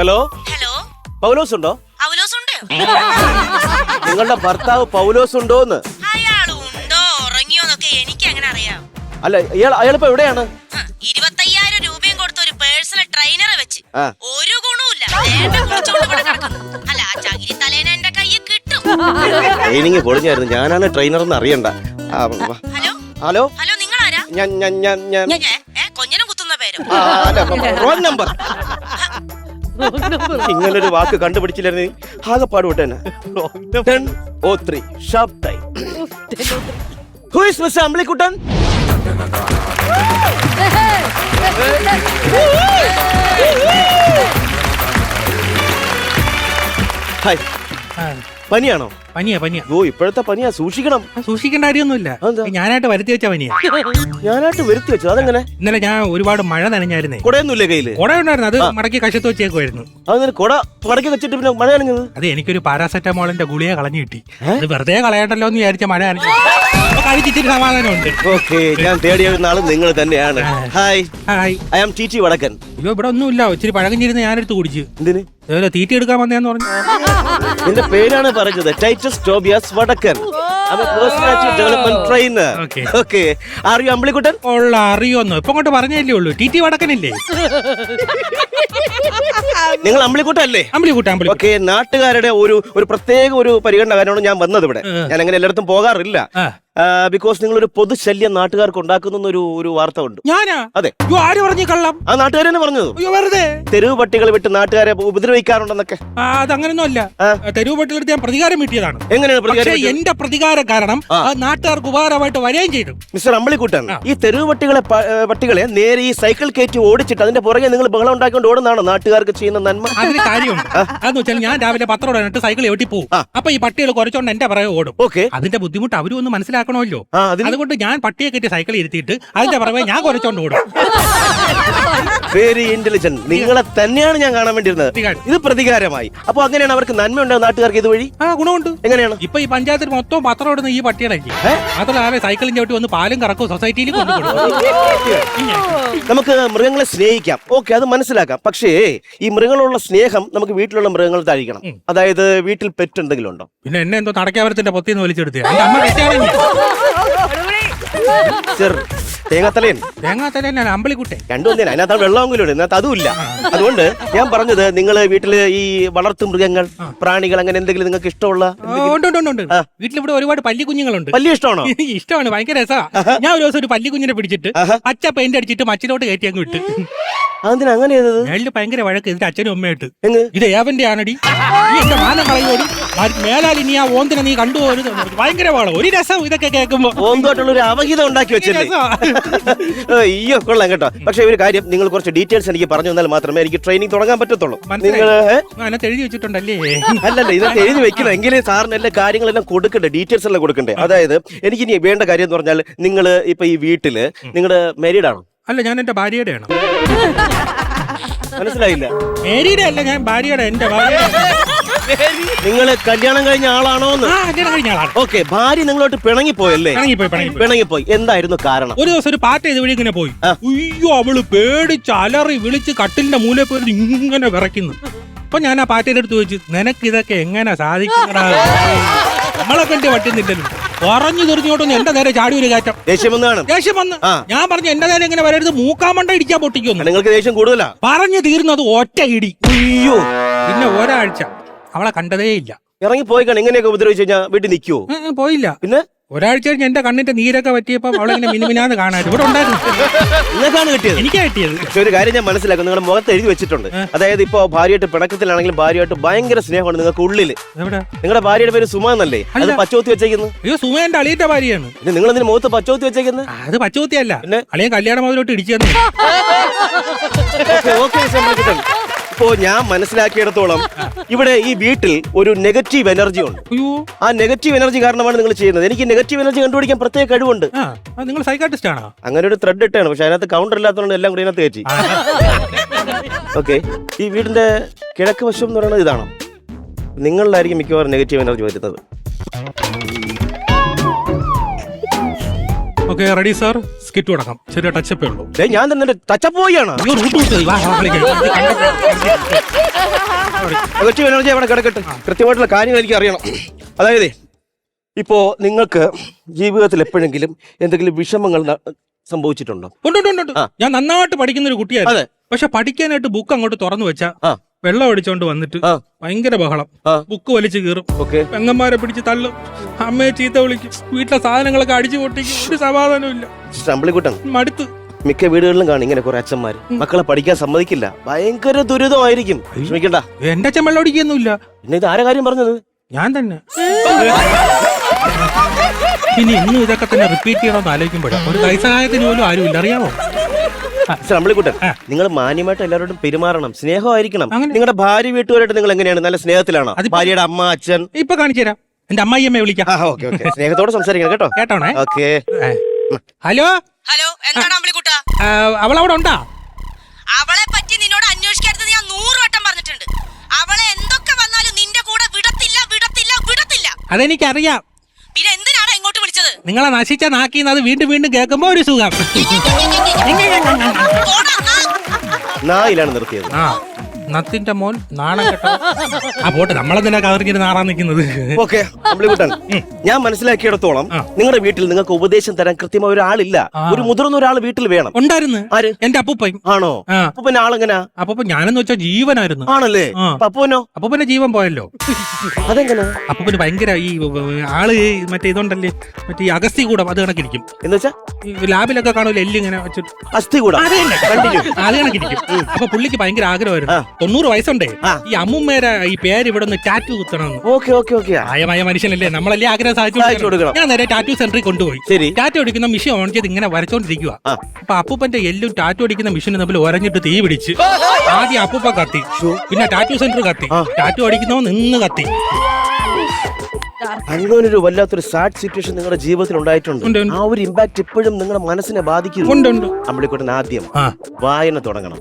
Hello hello, പൗലോസ് ഉണ്ടോ? പൗലോസ് ഉണ്ട്. നിങ്ങളുടെ ഭർത്താവ് പൗലോസ് ഉണ്ടോന്ന്? അയാൾ ഉണ്ടോ ഉറങ്ങിയോന്നൊക്കെ എനിക്ക് എങ്ങനെ അറിയാം? അല്ല, അയാളിപ്പോ എവിടെയാണ്? 25,000 രൂപയും കൊടുത്ത ഒരു പേഴ്സണൽ ട്രെയിനറെ വെച്ച് ഒരു ഗുണവുമില്ല. അല്ല, ആ ചകിരി തലേന എന്റെ കയ്യിൽ കിട്ടും. ട്രെയിനിങ് പൊളിഞ്ഞായിരുന്നു. ഞാനാണ് ട്രെയിനർ എന്ന് അറിയണ്ട. ഹലോ ഹലോ ഹലോ, നിങ്ങളാരാ? ഞാൻ കൊഞ്ഞനം കുത്തുന്ന പേരോ? Wrong number. ഇങ്ങനൊരു വാക്ക് കണ്ടുപിടിച്ചില്ലായിരുന്നു ആകെപ്പാട് വിട്ടേനെ. 10:03 sharp time. Who is Mr. Ambilikuttan? Hi. പനിയാണോ? പനിയാ. ഓ, ഇപ്പോഴത്തെ പനിയാ, സൂക്ഷിക്കണം. സൂക്ഷിക്കേണ്ട കാര്യമൊന്നുമില്ല. ഞാനായിട്ട് വരുത്തി വെച്ച പനിയാ. ഞാനായിട്ട് വരുത്തി വെച്ചത്? അതെങ്ങനെ? ഇന്നലെ ഞാൻ ഒരുപാട് മഴ നനഞ്ഞായിരുന്നേ. കുടയൊന്നുമില്ലേ കയ്യില്? കുട ഉണ്ടായിരുന്നു, അത് മടക്കി കശത്ത് വെച്ചേക്കുമായിരുന്നു. അതെങ്ങനെ കുട മടക്കി വെച്ചിട്ട് പിന്നെ മഴ നനഞ്ഞത്? അത് എനിക്കൊരു പാരാസെറ്റമോളിന്റെ ഗുളിക കളഞ്ഞു കിട്ടി. അത് വെറുതെ കളയണ്ടല്ലോ എന്ന് വിചാരിച്ച മഴ നനഞ്ഞു. കഴിച്ചിട്ട് സമാധാനമുണ്ട്. ഓക്കെ, ഞാൻ തേടിയ നാളും നിങ്ങൾ തന്നെയാണ്. Hi, hi. I am T Vadakkan. അയ്യോ, ഇവിടെ ഒന്നുമില്ല. ഇച്ചിരി പഴകഞ്ഞിരുന്ന് ഞാനെടുത്ത് കുടിച്ചു. എന്തിന്? അതുപോലെ തീറ്റി എടുക്കാൻ വന്നേന്ന് പറഞ്ഞു. നിന്റെ പേരാണ് പറഞ്ഞത്, ടൈറ്റസ് ടോബിയാസ് വടക്കൻ. Personality development trainer. Okay, are you Ambilikuttan? ഉള്ള അറിയോന്നോ ഇപ്പൊ കൊണ്ട് പറഞ്ഞല്ലേ ഉള്ളൂ. ടി വടക്കനില്ലേ? നിങ്ങൾ അമ്പിളിക്കുട്ടല്ലേ? അമ്പിളിക്കുട്ടൻ. ഓക്കെ, നാട്ടുകാരുടെ ഒരു പ്രത്യേക ഒരു പരിഗണന കാരണമാണ് ഞാൻ വന്നത് ഇവിടെ. ഞാൻ അങ്ങനെ എല്ലായിടത്തും പോകാറില്ല. ബിക്കോസ് നിങ്ങൾ ഒരു പൊതുശല്യം നാട്ടുകാർക്ക് ഉണ്ടാക്കുന്ന ഒരു വാർത്ത ഉണ്ട്. ഞാനാ? അതെ. ആര് പറഞ്ഞു കള്ളം? ആ നാട്ടുകാർ തന്നെ പറഞ്ഞത്. വെറുതെ തെരുവ് പട്ടികൾ വിട്ട് നാട്ടുകാരെ ഉപദ്രവിക്കാറുണ്ടെന്നൊക്കെ. അതങ്ങനൊന്നും അല്ല. തെരുവ് പട്ടികളെടുത്ത് ഞാൻ പ്രതികാരം വീട്ടിയതാണ്. എങ്ങനെയാണ്? എന്റെ പ്രതികാരം കാരണം നാട്ടുകാർക്ക് ഉപകാരമായിട്ട് വരികയും ചെയ്തു. മിസ്റ്റർ അമ്പിളിക്കുട്ടൻ, ഈ തെരുവ് പട്ടികളെ നേരെ ഈ സൈക്കിൾ കയറ്റി ഓടിച്ചിട്ട് അതിന്റെ പുറകെ നിങ്ങൾ ബഹളം ഉണ്ടാക്കിക്കൊണ്ട് ഓടുന്നതാണോ നാട്ടുകാർക്ക് ചെയ്യുന്ന നന്മ? അതിന് കാര്യമുണ്ട്. അതെന്ന് വെച്ചാൽ ഞാൻ രാവിലെ പത്രം ഇട്ട് സൈക്കിൾ എവിട്ടി പോകും. അപ്പൊ ഈ പട്ടികൾ കുറച്ചോണ്ട് എന്റെ പുറകെ ഓടും. ഓക്കെ, അതിന്റെ ബുദ്ധിമുട്ട് അവരും ഒന്ന് മനസ്സിലാക്കണമല്ലോ. അതുകൊണ്ട് ഞാൻ പട്ടിയെ കെട്ടി സൈക്കിൾ ഇരുത്തിയിട്ട് അതിന്റെ പുറമെ ഞാൻ കുറച്ചോണ്ട് ഓടും. Very intelligent. നിങ്ങളെ തന്നെയാണ് ഞാൻ കാണാൻ വേണ്ടിയിരുന്നത്. ഇത് പ്രതികാരമായി. അപ്പൊ അങ്ങനെയാണ് അവർക്ക് നന്മ ഉണ്ടാവും നാട്ടുകാർക്ക് ഇതുവഴി. ഗുണമുണ്ട്. എങ്ങനെയാണ്? ഇപ്പൊ ഈ പഞ്ചായത്തിൽ മൊത്തം പത്രം ഇടുന്ന ഈ പട്ടികളാക്കി. മാത്രമല്ല സൈക്കിളിന്റെ ചവിട്ടി വന്ന് പാലും കറക്കും സൊസൈറ്റിയിൽ കൊണ്ടുകൊടുക്കും. നമുക്ക് മൃഗങ്ങളെ സ്നേഹിക്കാം, ഓക്കെ, അത് മനസ്സിലാക്കാം. പക്ഷേ ഈ മൃഗങ്ങളുള്ള സ്നേഹം നമുക്ക് വീട്ടിലുള്ള മൃഗങ്ങൾ തഴിക്കണം. അതായത് വീട്ടിൽ പെറ്റ് എന്തെങ്കിലും ഉണ്ടോ? പിന്നെ എന്നെ എന്തോ നടക്കാവരത്തിന്റെ പൊത്തിന്ന് വലിച്ചെടുത്ത് എന്റെ അമ്മ തേങ്ങാത്തലേൻ അമ്പിളിക്കുട്ടെ രണ്ടും തന്നെ. അതിനകത്ത് വെള്ളമെങ്കിലും ഇതിനകത്ത് അതുമില്ല. അതുകൊണ്ട് ഞാൻ പറഞ്ഞത്, നിങ്ങൾ വീട്ടില് ഈ വളർത്തു മൃഗങ്ങൾ, പ്രാണികൾ, അങ്ങനെ എന്തെങ്കിലും നിങ്ങൾക്ക് ഇഷ്ടമുള്ള? ഉണ്ട്. വീട്ടിലിവിടെ ഒരുപാട് പല്ലിക്കുഞ്ഞുങ്ങളുണ്ട്. പല്ലി ഇഷ്ടമാണോ? ഇഷ്ടമാണ്, ഭയങ്കര രസമാണ്. ഞാൻ ഒരു ദിവസം ഒരു പല്ലിക്കുഞ്ഞിനെ പിടിച്ചിട്ട് പച്ച പെയിന്റ് അടിച്ചിട്ട് മച്ചിലോട്ട് കയറ്റി അങ്ങ് വിട്ട്. അതിന് അങ്ങനെ മേളില് ഭയങ്കര വഴക്ക് ഇതിന്റെ അച്ഛനും അമ്മയായിട്ട്. ഇത് ഏവന്റെ ആണടി, നീ എന്റെ മാനം കളയോടി, മേലാൽ ഇനി ആ ഓന്തിനെ നീ കണ്ടുപോരുത്. ഭയങ്കര വാളോ ഒരു രസം ഇതൊക്കെ കേൾക്കുമ്പോ. ഓന്തോട്ടുള്ള ഒരു അവഹിതം ഉണ്ടാക്കി വെച്ചില്ലേ? അയ്യോ, കൊള്ളാം കേട്ടോ. പക്ഷെ ഒരു കാര്യം, നിങ്ങൾ കുറച്ച് ഡീറ്റെയിൽസ് എനിക്ക് പറഞ്ഞു തന്നാൽ മാത്രമേ എനിക്ക് ട്രെയിനിങ് തുടങ്ങാൻ പറ്റത്തുള്ളൂ. നിങ്ങൾ എഴുതി വെച്ചിട്ടുണ്ടല്ലേ? അല്ലല്ല, ഇതൊക്കെ എഴുതി വെക്കണം. എങ്കിലും സാറിന് എല്ലാ കാര്യങ്ങളെല്ലാം കൊടുക്കണ്ടേ, ഡീറ്റെയിൽസ് എല്ലാം കൊടുക്കണ്ടേ. അതായത് എനിക്ക് ഇനി വേണ്ട കാര്യം എന്ന് പറഞ്ഞാൽ, നിങ്ങൾ ഇപ്പൊ ഈ വീട്ടില് നിങ്ങളുടെ മാരീഡ് ആണോ? അല്ല, ഞാൻ എന്റെ ഭാര്യയുടെ ആണ്. മനസ്സിലായില്ല? മേരിയുടെ അല്ല, ഞാൻ ഭാര്യയുടെ. എന്റെ ഭാര്യ. നിങ്ങൾ കല്യാണം കഴിഞ്ഞ ആളാണോന്ന്? ഓക്കെ, ഭാര്യ നിങ്ങളോട്ട് പിണങ്ങിപ്പോയല്ലേ? പിണങ്ങിപ്പോയി. എന്തായിരുന്നു കാരണം? ഒരു ദിവസം ഒരു പാറ്റ ഇതുവഴി ഇങ്ങനെ പോയി. അയ്യോ, അവള് പേടിച്ച് അലറി വിളിച്ച് കട്ടിലിന്റെ മൂലയിൽ പോയി ഇങ്ങനെ വിറയ്ക്കുന്നു. അപ്പൊ ഞാൻ ആ പാറ്റയുടെ അടുത്ത് ചോദിച്ചു, നിനക്ക് ഇതൊക്കെ എങ്ങനെ സാധിക്കുന്നതാ? നമ്മളെ കണ്ടി പറ്റുന്നില്ലല്ലോ. പറഞ്ഞു തെറിഞ്ഞോട്ടൊന്നും എന്റെ നേരെ ചാടി ഒരു കയറ്റം. ദേഷ്യം വന്ന് ഞാൻ പറഞ്ഞു, എന്റെ നേരെ ഇങ്ങനെ വരരുത്, മൂക്കാമണ്ട ഇടിക്കാൻ പൊട്ടിക്കുന്നു. നിങ്ങൾക്ക് ദേഷ്യം കൂടുതലാ? പറഞ്ഞു തീർന്നത് ഒറ്റ ഇടി. അയ്യോ, പിന്നെ ഒരാഴ്ച അവളെ കണ്ടതേ ഇല്ല. ഇറങ്ങി പോയി. ഇങ്ങനെയൊക്കെ ഉപദ്രവിച്ചു കഴിഞ്ഞാൽ വീട്ടിൽ നിൽക്കുവോ? പോയില്ല. പിന്നെ ഒരാഴ്ച കഴിഞ്ഞ് എന്റെ കണ്ണിന്റെ നീരൊക്കെ പറ്റിയപ്പോ അവളെങ്ങനെ മിനിമിനാന്ന് കാണാൻ ഇവിടെ ഉണ്ടായിരുന്നു. നിങ്ങൾക്കാണ് കിട്ടിയത്? എനിക്കാ കിട്ടിയത്. പക്ഷെ ഒരു കാര്യം ഞാൻ മനസ്സിലാക്കും, നിങ്ങളുടെ മുഖത്ത് എഴുതി വെച്ചിട്ടുണ്ട്. അതായത് ഇപ്പൊ ഭാര്യയായിട്ട് പിണക്കത്തിലാണെങ്കിലും ഭാര്യയായിട്ട് ഭയങ്കര സ്നേഹമാണ് നിങ്ങൾക്ക് ഉള്ളില്. നിങ്ങളുടെ ഭാര്യയുടെ പേര് സുമ എന്നല്ലേ? അത് പച്ചോത്തി വെച്ചേക്കുന്നു. അയ്യോ, സുമ എന്റെ അളിയന്റെ ഭാര്യയാണ്. നിങ്ങൾ എന്തിനു മുഖത്ത് പച്ചോത്തി വെച്ചേക്കുന്നത്? അത് പച്ചോത്തിയല്ല, അളിയൻ കല്യാണം മുതലോട്ട് ഇടിച്ചു. ഇപ്പോ ഞാൻ മനസ്സിലാക്കിയിടത്തോളം ഇവിടെ ഈ വീട്ടിൽ ഒരു നെഗറ്റീവ് എനർജി ഉണ്ട്. ആ നെഗറ്റീവ് എനർജി കാരണമാണ് നിങ്ങൾ ചെയ്യുന്നത്. എനിക്ക് നെഗറ്റീവ് എനർജി കണ്ടുപിടിക്കാൻ പ്രത്യേക കഴിവുണ്ട്. നിങ്ങൾ സൈക്കാട്രിസ്റ്റ് ആണോ? അങ്ങനെ ഒരു ത്രെഡ് ഇട്ടാണ്, പക്ഷെ അതിനകത്ത് കൗണ്ടർ ഇല്ലാത്തതുകൊണ്ട് എല്ലാം കൂടി അതിനകത്ത് കയറ്റി. ഓക്കെ, ഈ വീടിന്റെ കിഴക്ക് വശം എന്ന് പറയുന്നത് ഇതാണോ? നിങ്ങളിലായിരിക്കും മിക്കവാറും നെഗറ്റീവ് എനർജി വരുന്നത്. ഓക്കെ റെഡി സാർ സ്കിറ്റ് തുടങ്ങാം ചെറിയ ടച്ചപ്പേ ഉള്ളൂ ഞാൻ തന്നെ ടച്ചപ്പ് പോയാണ്. നെഗറ്റീവ് എനർജി അവിടെ കിടക്കട്ടെ. കൃത്യമായിട്ടുള്ള കാര്യങ്ങൾ എനിക്ക് അറിയണം. അതായത് ഇപ്പോ നിങ്ങൾക്ക് ജീവിതത്തിൽ എപ്പോഴെങ്കിലും എന്തെങ്കിലും വിഷമങ്ങൾ സംഭവിച്ചിട്ടുണ്ടോ? ഉണ്ട്. ഞാൻ നന്നായിട്ട് പഠിക്കുന്ന ഒരു കുട്ടിയായിരുന്നു. പക്ഷെ പഠിക്കാനായിട്ട് ബുക്ക് അങ്ങോട്ട് തുറന്നു വെച്ചാ വെള്ളം അടിച്ചോണ്ട് വന്നിട്ട് ഭയങ്കര ബഹളം, ബുക്ക് വലിച്ചു കീറും, പെങ്ങന്മാരെ പിടിച്ച് തള്ളും, അമ്മയെ ചീത്ത വിളിക്കും, വീട്ടിലെ സാധനങ്ങളൊക്കെ അടിച്ചു പൊട്ടിക്കും, ഒരു സമാധാനവും ഇല്ല. അമ്പിളിക്കുട്ടൻ, മടുത്ത്. മിക്ക വീടുകളിലും കാണും ഇങ്ങനെ കുറെ അച്ഛന്മാര് മക്കളെ പഠിക്കാൻ സമ്മതിക്കില്ല. ഭയങ്കര ദുരിതമായിരിക്കും. വിഷമിക്കണ്ട. എന്റെ അച്ഛൻ വെള്ളം അടിക്കൊന്നുമില്ല. പിന്നെ ഇത് ആരെ കാര്യം പറഞ്ഞത്? ഞാൻ തന്നെ. ഇനി ഇന്നും ഇതൊക്കെ തന്നെ റിപ്പീറ്റ് ചെയ്യണമെന്ന് ആലോചിക്കുമ്പോഴാണ് ഒരു കൈസഹായത്തിന് പോലും ആരുമില്ല. അറിയാമോ അമ്പിളിക്കുട്ടൻ, നിങ്ങൾ മാന്യമായിട്ട് എല്ലാവരോടും പെരുമാറണം, സ്നേഹമായിരിക്കണം. നിങ്ങളുടെ ഭാര്യ വീട്ടുകാരായിട്ട് നിങ്ങൾ എങ്ങനെയാണ്? നല്ല സ്നേഹത്തിലാണോ? ഭാര്യയുടെ അമ്മ അച്ഛൻ? ഇപ്പൊ കാണിച്ചു തരാം. എന്റെ അമ്മായിയമ്മയെ വിളിക്കാം. സ്നേഹത്തോടെ സംസാരിക്കണം കേട്ടോ. കേട്ടോണേ. ഓക്കെ. ഹലോ ഹലോ, എന്താണ് അമ്പിളിക്കുട്ടാ? അവളവിടെ ഉണ്ടാ? അവളെ പറ്റി നിന്നോട് അന്വേഷിക്കരുത് ഞാൻ 100 വട്ടം പറഞ്ഞിട്ടുണ്ട്. അവളെ എന്തൊക്കെ വന്നാലും നിന്റെ കൂടെ വിടത്തില്ല. അതെനിക്കറിയാം. പിന്നെ എന്തിനാണ് ഇങ്ങോട്ട് വിളിച്ചത്? നിങ്ങളെ നശിച്ച നാക്കിന്ന് അത് വീണ്ടും വീണ്ടും കേൾക്കുമ്പോ ഒരു സുഖം. നായിലാണ് നിർത്തിയത്. നത്തിന്റെ മോൻ നാണം കേട്ടോ. ആ പോട്ടെ, നമ്മളെന്തിനാ കവറിഞ്ഞിട്ട് നാറാൻ നിൽക്കുന്നത്? ഓക്കെ അമ്പിളിക്കുട്ടൻ, ഞാൻ മനസ്സിലാക്കിയിടത്തോളം നിങ്ങളുടെ വീട്ടിൽ നിങ്ങൾക്ക് ഉപദേശം തരാൻ കൃത്യമായ ഒരാളില്ല. ഒരു മുതിർന്ന ഒരാൾ വീട്ടിൽ വേണം. ഉണ്ടായിരുന്നു. ആര്? എന്റെ അപ്പൂപ്പൻ. ആണോ? അപ്പൂപ്പൻ ആളെങ്ങനാ? അപ്പൂപ്പൻ ഞാനെന്ന് വെച്ചാൽ ജീവനായിരുന്നു. ആണല്ലേ? അപ്പൂനോ? അപ്പൂപ്പന്റെ ജീവൻ പോയല്ലോ. അതെങ്ങനെ? അപ്പൂപ്പന് ഭയങ്കര ഈ ആള് മറ്റേ ഇതുണ്ടല്ലേ, മറ്റേ അഗസ്തി കൂടം, അത് കണക്കിരിക്കും. എന്ന് വെച്ചാ ലാബിലൊക്കെ കാണൂല എല്ല് ഇങ്ങനെ വെച്ചിട്ട് അസ്ഥി കൂടം, അത് കണക്കിരിക്കും. അപ്പൊ പുള്ളിക്ക് ഭയങ്കര ആഗ്രഹമായിരുന്നു. 90 വയസ്സുണ്ടേ ഈ അമ്മുമ്മേരെ ഈ പേര് ഇവിടെ നിന്ന് ടാറ്റു കുത്തണമെന്ന്. ആയമായ മനുഷ്യനല്ലേ, നമ്മളല്ലേ ആഗ്രഹം സാധിച്ചു കൊടുക്കണം. ഞാൻ നേരെ ടാറ്റു സെന്ററിൽ കൊണ്ടുപോയി. ടാറ്റു അടിക്കുന്ന മെഷീൻ ഓൺ ചെയ്ത് ഇങ്ങനെ വരച്ചോണ്ടിരിക്കുക. അപ്പൊ അപ്പൂപ്പന്റെ എല്ലും ടാറ്റു അടിക്കുന്ന മെഷീനും തമ്മിൽ ഒരഞ്ഞിട്ട് തീ പിടിച്ച് ആദ്യം അപ്പൂപ്പ കത്തി, പിന്നെ ടാറ്റു സെന്റർ കത്തി, ടാറ്റു അടിക്കുന്നവ നിന്ന് കത്തി. അങ്ങനൊരു വല്ലാത്തൊരു സാഡ് സിറ്റുവേഷൻ നിങ്ങളുടെ ജീവിതത്തിൽ ഉണ്ടായിട്ടുണ്ട്. ആ ഒരു ഇമ്പാക്ട് ഇപ്പോഴും നിങ്ങളുടെ മനസ്സിനെ ബാധിക്കുന്നു. അമ്പിളിക്കുട്ടൻ ആദ്യം വായന തുടങ്ങണം.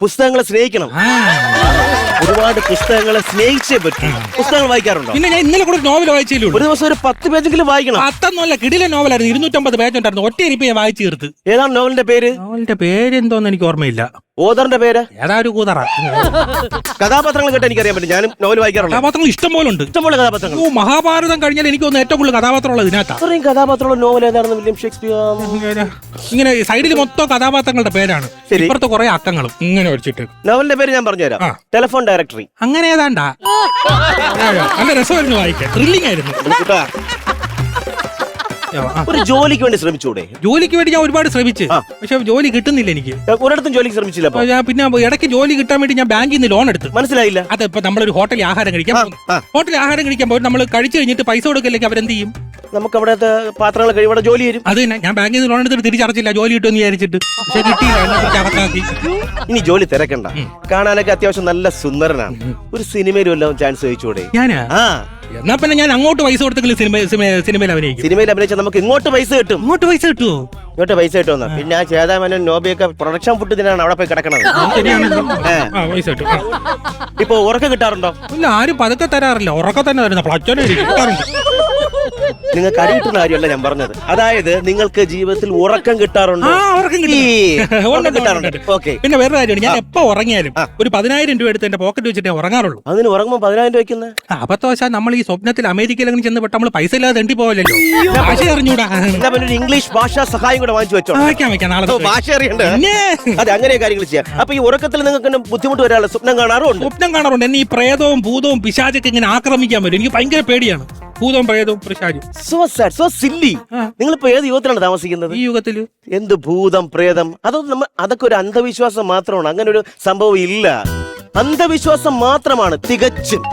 പുസ്തകങ്ങളെ സ്നേഹിക്കണം. ഒരുപാട് പുസ്തകങ്ങളെ സ്നേഹിച്ചേ പറ്റും. പുസ്തകങ്ങൾ വായിക്കാറുണ്ടോ? പിന്നെ ഞാൻ ഇന്നലെ കൂടെ നോവൽ വായിച്ചേ. ഒരു ദിവസം ഒരു 10 പേജെങ്കിലും വായിക്കണം. 10 കിടില നോവലായിരുന്നു. 250 പേജ് ഉണ്ടായിരുന്നു. ഒറ്റ ഇരിപ്പ് ഞാൻ വായിച്ചു തീർത്ത്. ഏതാണ് നോവലിന്റെ പേര്? നോവലിന്റെ പേര് എന്തോന്ന് എനിക്ക് ഓർമ്മയില്ല. ഓദറിന്റെ പേര് ഏതാ ഒരു കൂതറ. കഥാപാത്രങ്ങൾ കേട്ട് എനിക്കറിയാൻ പറ്റും. ഞാനും നോവൽ വായിക്കാറുണ്ട്. കഥാപാത്രങ്ങൾ ഇഷ്ടം പോലെ ഉണ്ട്. ഇഷ്ടംപോലെ കഥാപാത്രങ്ങൾ. മഹാഭാരതം കഴിഞ്ഞാൽ എനിക്ക് തോന്നുന്നു ഏറ്റവും കൂടുതൽ കഥാപാത്രമുള്ളത് ഇതിനകത്ത്. അത്രയും കഥാപാത്രമുള്ള നോവൽ ഏതാണെന്ന് വില്യം ഷേക്സ്പിയർ. ഇങ്ങനെ സൈഡിൽ മൊത്തം കഥാപാത്രങ്ങളുടെ പേരാണ്. ഇപ്പുറത്ത് കുറെ അക്കങ്ങളും ഇങ്ങനെ വെച്ചിട്ട്. നോവലിന്റെ പേര് ഞാൻ പറഞ്ഞുതരാം. Telephone directory. അങ്ങനെ ഏതാണ്ടാ. നല്ല രസമായിരുന്നു വായിക്കാൻ. ത്രില്ലിംഗ് ആയിരുന്നു. ഒരു ജോലിക്ക് വേണ്ടി ശ്രമിച്ചൂടെ? ജോലിക്ക് വേണ്ടി ഞാൻ ഒരുപാട് ശ്രമിച്ചു, പക്ഷെ ജോലി കിട്ടുന്നില്ല എനിക്ക്. ഒരിടത്തും ജോലിക്ക് ശ്രമിച്ചില്ല. ഞാൻ പിന്നെ ഇടയ്ക്ക് ജോലി കിട്ടാൻ വേണ്ടി ഞാൻ ബാങ്കിൽ നിന്ന് ലോൺ എടുത്തു. മനസ്സിലായില്ല? അത് ഇപ്പൊ നമ്മളൊരു ഹോട്ടലിൽ ആഹാരം കഴിക്കാൻ പോയി നമ്മൾ കഴിച്ചു കഴിഞ്ഞിട്ട് പൈസ കൊടുക്കില്ലെങ്കിൽ അവരെന്ത് ചെയ്യും? നമുക്ക് അവിടുത്തെ പാത്രങ്ങൾ കഴിവിടെ ജോലി തരും. അത് തന്നെ, ഞാൻ ബാങ്കിൽ നിന്ന് ലോൺ എടുത്തിട്ട് തിരിച്ചടച്ചില്ല. ജോലി കിട്ടുമെന്ന് വിചാരിച്ചിട്ട്, പക്ഷെ കിട്ടിയില്ല. ഇനി ജോലി തിരക്കണ്ട. കാണാനൊക്കെ അത്യാവശ്യം നല്ല സുന്ദരനാണ്. ഒരു സിനിമയിലും എല്ലാം ചാൻസ് ചോദിച്ചൂടെ? ഞാനാ? എന്നാ പിന്നെ ഞാൻ അങ്ങോട്ട് പൈസ കൊടുത്തെങ്കിലും സിനിമയിൽ അഭിനയിക്കും. സിനിമയിൽ അഭിനയിച്ചാൽ നമുക്ക് ഇങ്ങോട്ട് പൈസ കിട്ടും. ഇങ്ങോട്ട് പൈസ കിട്ടുമോ? ഇങ്ങോട്ട് പൈസ കിട്ടുമെന്നാ. പിന്നെ ആ ചേതാമനും നോബിയൊക്കെ പ്രൊഡക്ഷൻ ഫുഡ് ഇതിനാണ് അവിടെ പോയി കിടക്കണത്. ഇപ്പൊ ഉറക്കം കിട്ടാറുണ്ടോ? ഇല്ല, ആരും പതുക്കെ തരാറില്ല. ഉറക്കം തന്നെ തരുന്ന പ്ലച്ചോനെ കിട്ടാറുണ്ട്. നിങ്ങൾക്ക് അടി കിട്ടുന്ന കാര്യമല്ല ഞാൻ പറഞ്ഞത്. അതായത് നിങ്ങൾക്ക് ജീവിതത്തിൽ ഉറക്കം കിട്ടാറുണ്ടോ? പിന്നെ വേറെ കാര്യമാണ്, ഞാൻ എപ്പോ ഉറങ്ങിയാലും ഒരു 10,000 രൂപ എടുത്ത് എന്റെ പോക്കറ്റ് വെച്ചിട്ടേ ഉറങ്ങാറുള്ളൂ. അതിന് ഉറങ്ങുമ്പോൾ 10,000 രൂപ വെക്കുന്നത് അബദ്ധവശാൽ നമ്മൾ ഈ സ്വപ്നത്തിൽ അമേരിക്കയിൽ അങ്ങനെ ചെന്ന് പെട്ട് നമ്മൾ പൈസ ഇല്ലാതെ തെണ്ടി പോവല്ലോ. ഭാഷ അറിഞ്ഞൂടാ. ഇംഗ്ലീഷ് ഭാഷാ സഹായം കൂടെ വാങ്ങിച്ചു വെച്ചോ. നാളെ ഭാഷ അറിയണ്ട. അതെ, അങ്ങനെ കാര്യങ്ങൾ ചെയ്യാം. അപ്പൊ ഈ ഉറക്കത്തിൽ നിങ്ങൾക്ക് ബുദ്ധിമുട്ട് വരാനുള്ള സ്വപ്നം കാണാറുണ്ട്. എന്നെ ഈ പ്രേതവും ഭൂതവും പിശാചൊക്കെ ഇങ്ങനെ ആക്രമിക്കാൻ വരും. എനിക്ക് ഭയങ്കര പേടിയാണ് ഭൂതവും പ്രേതവും പിശാചും. So sad, so silly. നിങ്ങളിപ്പോ ഏത് യുഗത്തിലാണ് താമസിക്കുന്നത്? ഈ യുഗത്തില് എന്ത് ഭൂതം പ്രേതം? അതൊക്കെ ഒരു അന്ധവിശ്വാസം മാത്രമാണ്. അങ്ങനെ ഒരു സംഭവം ഇല്ല. അന്ധവിശ്വാസം മാത്രമാണ് തികച്ചും.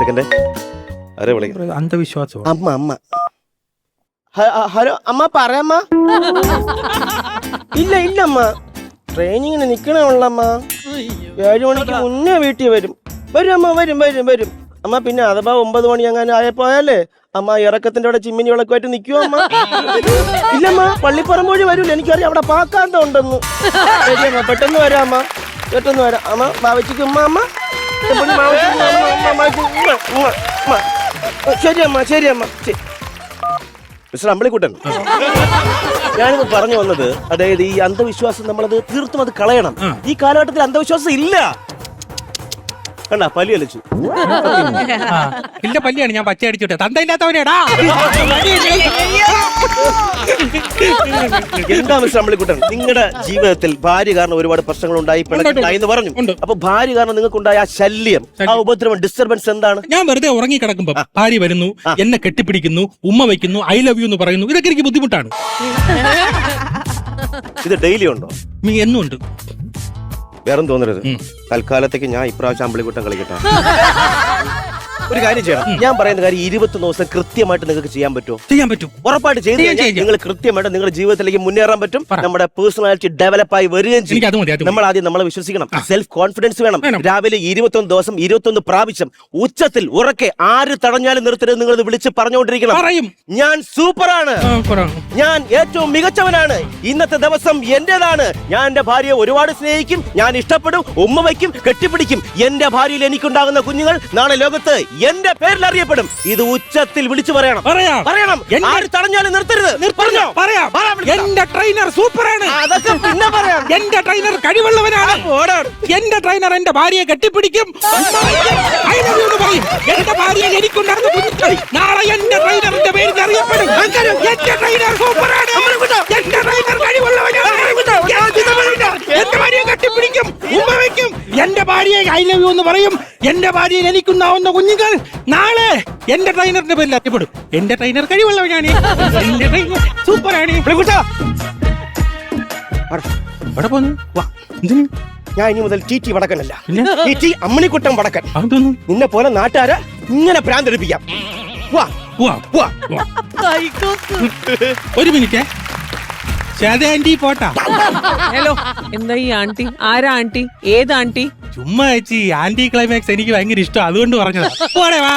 സെക്കൻഡ് അന്ധവിശ്വാസം. അമ്മ ഹലോ അമ്മ, പറയാമ്മ. ഇല്ല അമ്മ, ട്രെയിനിങ്ങിന് നിക്കണമുള്ളമ്മ. 7 മണിക്ക് മുന്നേ വീട്ടിൽ വരും അമ്മ. വരും അമ്മ. പിന്നെ അഥവാ 9 മണി അങ്ങനെ ആയപ്പോയാലേ അമ്മ ഇറക്കത്തിന്റെ അവിടെ ചിമ്മിനി വിളക്കുമായിട്ട് നിൽക്കുവോ അമ്മ? ഇല്ലമ്മ, പള്ളിപ്പുറം വഴി വരൂല. എനിക്കറിയാം അവിടെ പാക്കാന്ത ഉണ്ടെന്ന്. ശരിയമ്മ, പെട്ടെന്ന് വരാം അമ്മ. അമ്മ ബാവച്ചിക്ക് അമ്മ. ശരിയമ്മ. മിസ്റ്റർ അമ്പളിക്കുട്ടൻ, ഞാനിത് പറഞ്ഞു വന്നത്, അതായത് ഈ അന്ധവിശ്വാസം നമ്മളത് തീർത്തും അത് കളയണം. ഈ കാലഘട്ടത്തിൽ അന്ധവിശ്വാസം ഇല്ല. കണ്ട പല്ലി അലച്ചു. എന്റെ പല്ലിയാണ് ഞാൻ പച്ച അടിച്ചിട്ട് തന്തയില്ലാത്തവനേടാ. എന്താ മിസ്റ്റർ അമ്പളിക്കുട്ടൻ, നിങ്ങളുടെ ജീവിതത്തിൽ ഭാര്യ കാരണം ഒരുപാട് പ്രശ്നങ്ങൾ ഉണ്ടായി എന്ന് പറഞ്ഞു. അപ്പൊ ഭാര്യ കാരണം നിങ്ങൾക്കുണ്ടായ ആ ശല്യം, ആ ഉപദ്രവം, ഡിസ്റ്റർബൻസ് എന്താണ്? ഞാൻ വെറുതെ ഉറങ്ങി കിടക്കുമ്പോ ഭാര്യ വരുന്നു, എന്നെ കെട്ടിപ്പിടിക്കുന്നു, ഉമ്മ വയ്ക്കുന്നു, ഐ ലവ് യു എന്ന് പറയുന്നു. ഇതൊക്കെ എനിക്ക് ബുദ്ധിമുട്ടാണ്. ഇത് ഡെയിലി ഉണ്ടോ? എന്നും ഉണ്ട്. വേറെ തോന്നരുത്. തൽക്കാലത്തേക്ക് ഞാൻ ഇപ്രാവശ്യം അമ്പളിക്കുട്ടം കളിക്കട്ടെ. ഒരു കാര്യം ചെയ്യണം. ഞാൻ പറയുന്ന കാര്യം 21 ദിവസം കൃത്യമായിട്ട് നിങ്ങൾക്ക് ചെയ്യാൻ പറ്റുമോ? ചെയ്യാൻ പറ്റും. ഉറപ്പായിട്ട് ചെയ്ത് നിങ്ങൾ കൃത്യമായിട്ട് നിങ്ങളുടെ ജീവിതത്തിലേക്ക് മുന്നേറാൻ പറ്റും. നമ്മുടെ പേഴ്സണാലിറ്റി ഡെവലപ്പ് ആയി വരികയും ചെയ്യും. നമ്മൾ ആദ്യം നമ്മളെ വിശ്വസിക്കണം. സെൽഫ് കോൺഫിഡൻസ് വേണം. രാവിലെ 21 ദിവസം 21 പ്രാവശ്യം ഉച്ചത്തിൽ ഉറക്കെ ആര് തടഞ്ഞാലും നിർത്തരുത്. നിങ്ങൾ വിളിച്ച് പറഞ്ഞുകൊണ്ടിരിക്കണം, ഞാൻ സൂപ്പറാണ്, ഞാൻ ഏറ്റവും മികച്ചവനാണ്, ഇന്നത്തെ ദിവസം എന്റേതാണ്, ഞാൻ എന്റെ ഭാര്യയെ ഒരുപാട് സ്നേഹിക്കും, ഞാൻ ഇഷ്ടപ്പെടും, ഉമ്മ വയ്ക്കും, കെട്ടിപ്പിടിക്കും, എന്റെ ഭാര്യയിൽ എനിക്കുണ്ടാകുന്ന കുഞ്ഞുങ്ങൾ നാളെ ലോകത്ത് എന്റെ പേരിൽ അറിയപ്പെടും. ഇത് ഉച്ചത്തിൽ വിളിച്ചു പറയണം. ആര് തടഞ്ഞാലും നിർത്തരുത്. എന്റെ ട്രെയിനർ സൂപ്പറാണ്. അതൊക്കെ പിന്നെ പറയാം. എന്റെ ട്രെയിനർ കഴിവുള്ളവനാണ്. എന്റെ ട്രെയിനർ എന്റെ ഭാര്യയെ കെട്ടിപ്പിടിക്കും, ഐ ലവ് യു എന്ന് പറയും. എന്റെ ഭാര്യയിൽ എനിക്കുണ്ടാകുന്ന കുഞ്ഞുങ്ങൾ നാളെ എന്റെ ട്രെയിനറിന്റെ പേരിൽ അറിയപ്പെടും. എന്റെ ട്രെയിനർ സൂപ്പറാണ്. എന്റെ ട്രെയിനർ കഴിവുള്ളവനാണ്. എന്റെ ഭാര്യയെ കെട്ടിപ്പിടിക്കും, ഉമ്മ വയ്ക്കും, എന്റെ ഭാര്യയെ ഐ ലവ് യു എന്ന് പറയും. എന്റെ ഭാര്യയിൽ എനിക്കുണ്ടാവുന്ന കുഞ്ഞുങ്ങൾ നാളെ എന്റെ ട്രെയിനറിന്റെ പേരിൽ അറിയപ്പെടും. എന്റെ ട്രെയിനർ കഴിവുള്ളവനാണ്. എന്റെ ട്രെയിനർ സൂപ്പറാണ്. എവിടെ പോന്നു? ഞാൻ ഇനി മുതൽ ടി വടക്കനല്ല, ടി അമ്മണിക്കുട്ടൻ വടക്കൻ. അതൊന്നും നിന്നെ പോലെ നാട്ടുകാരെ ഇങ്ങനെ ഭ്രാന്തെടുപ്പിക്കാം. ഒരു മിനിറ്റ്, ആന്റി പോട്ടാ. ഹലോ, എന്താ ഈ ആന്റി? ആരാ ആന്റി? ഏത് ആന്റി? ചുമ്മാ ചേച്ചി, ആന്റി ക്ലൈമാക്സ് എനിക്ക് ഭയങ്കര ഇഷ്ടം, അതുകൊണ്ട് പറഞ്ഞതാ. പോടെ വാ.